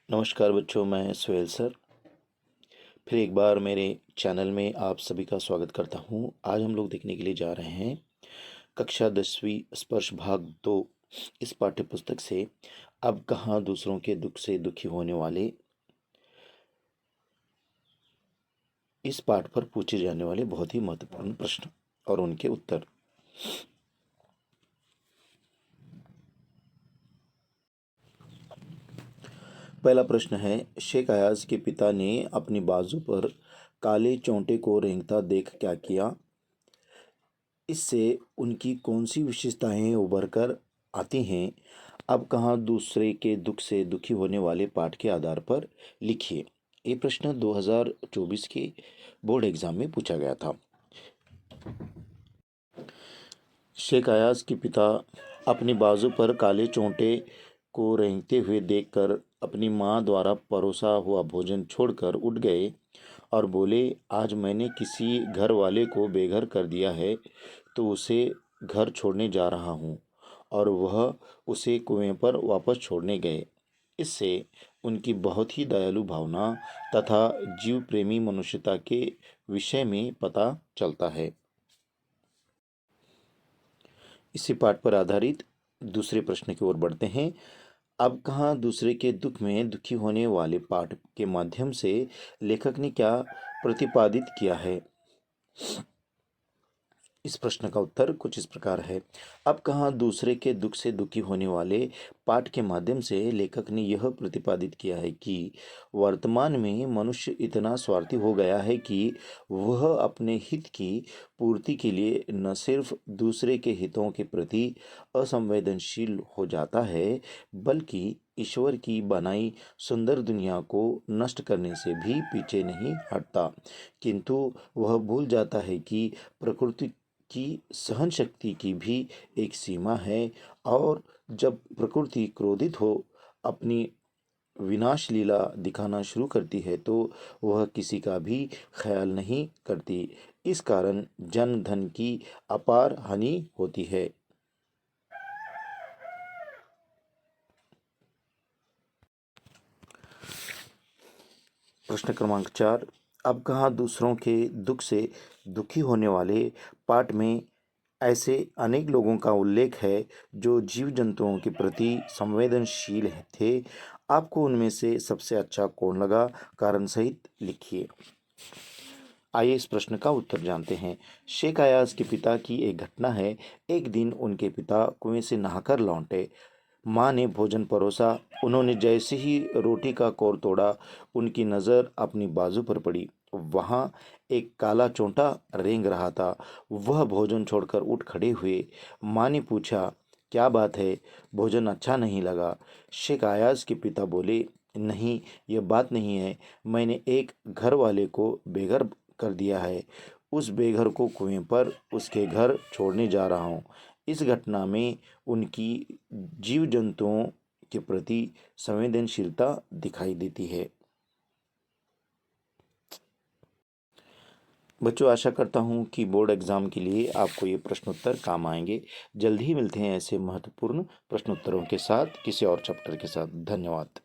नमस्कार बच्चों, मैं सुहेल सर फिर एक बार मेरे चैनल में आप सभी का स्वागत करता हूं। आज हम लोग देखने के लिए जा रहे हैं कक्षा 10वीं स्पर्श भाग 2 इस पाठ्य पुस्तक से अब कहाँ दूसरों के दुख से दुखी होने वाले, इस पाठ पर पूछे जाने वाले बहुत ही महत्वपूर्ण प्रश्न और उनके उत्तर। पहला प्रश्न है, शेख अयाज के पिता ने अपनी बाजू पर काले चोंटे को रेंगता देख क्या किया? इससे उनकी कौन सी विशेषताएं उभर कर आती हैं? अब कहाँ दूसरे के दुख से दुखी होने वाले पाठ के आधार पर लिखिए। ये प्रश्न 2024 के बोर्ड एग्जाम में पूछा गया था। शेख अयाज के पिता अपनी बाजू पर काले चोंटे को रेंगते हुए देखकर अपनी माँ द्वारा परोसा हुआ भोजन छोड़कर उठ गए और बोले, आज मैंने किसी घर वाले को बेघर कर दिया है तो उसे घर छोड़ने जा रहा हूँ। और वह उसे कुएं पर वापस छोड़ने गए। इससे उनकी बहुत ही दयालु भावना तथा जीव प्रेमी मनुष्यता के विषय में पता चलता है। इसी पाठ पर आधारित दूसरे प्रश्न की ओर बढ़ते हैं। अब कहाँ दूसरे के दुख में दुखी होने वाले पाठ के माध्यम से लेखक ने क्या प्रतिपादित किया है? इस प्रश्न का उत्तर कुछ इस प्रकार है। अब कहाँ दूसरे के दुख से दुखी होने वाले पाठ के माध्यम से लेखक ने यह प्रतिपादित किया है कि वर्तमान में मनुष्य इतना स्वार्थी हो गया है कि वह अपने हित की पूर्ति के लिए न सिर्फ दूसरे के हितों के प्रति असंवेदनशील हो जाता है, बल्कि ईश्वर की बनाई सुंदर दुनिया को नष्ट करने से भी पीछे नहीं हटता। किंतु वह भूल जाता है कि प्रकृति की सहन शक्ति की भी एक सीमा है और जब प्रकृति क्रोधित हो अपनी विनाश लीला दिखाना शुरू करती है तो वह किसी का भी ख्याल नहीं करती। इस कारण जन धन की अपार हानि होती है। प्रश्न क्रमांक 4, अब कहाँ दूसरों के दुख से दुखी होने वाले पाठ में ऐसे अनेक लोगों का उल्लेख है जो जीव जंतुओं के प्रति संवेदनशील थे। आपको उनमें से सबसे अच्छा कौन लगा? कारण सहित लिखिए। आइए इस प्रश्न का उत्तर जानते हैं। शेख अयाज के पिता की एक घटना है। एक दिन उनके पिता कुएं से नहाकर लौटे। माँ ने भोजन परोसा। उन्होंने जैसे ही रोटी का कौर तोड़ा, उनकी नज़र अपनी बाजू पर पड़ी। वहाँ एक काला चोंटा रेंग रहा था। वह भोजन छोड़कर उठ खड़े हुए। माँ ने पूछा, क्या बात है, भोजन अच्छा नहीं लगा? शेख अयाज के पिता बोले, नहीं, यह बात नहीं है। मैंने एक घर वाले को बेघर कर दिया है। उस बेघर को कुएं पर उसके घर छोड़ने जा रहा हूँ। इस घटना में उनकी जीव जंतुओं के प्रति संवेदनशीलता दिखाई देती है। बच्चों, आशा करता हूँ कि बोर्ड एग्जाम के लिए आपको ये प्रश्नोत्तर काम आएंगे। जल्द ही मिलते हैं ऐसे महत्वपूर्ण प्रश्नोत्तरों के साथ, किसी और चैप्टर के साथ। धन्यवाद।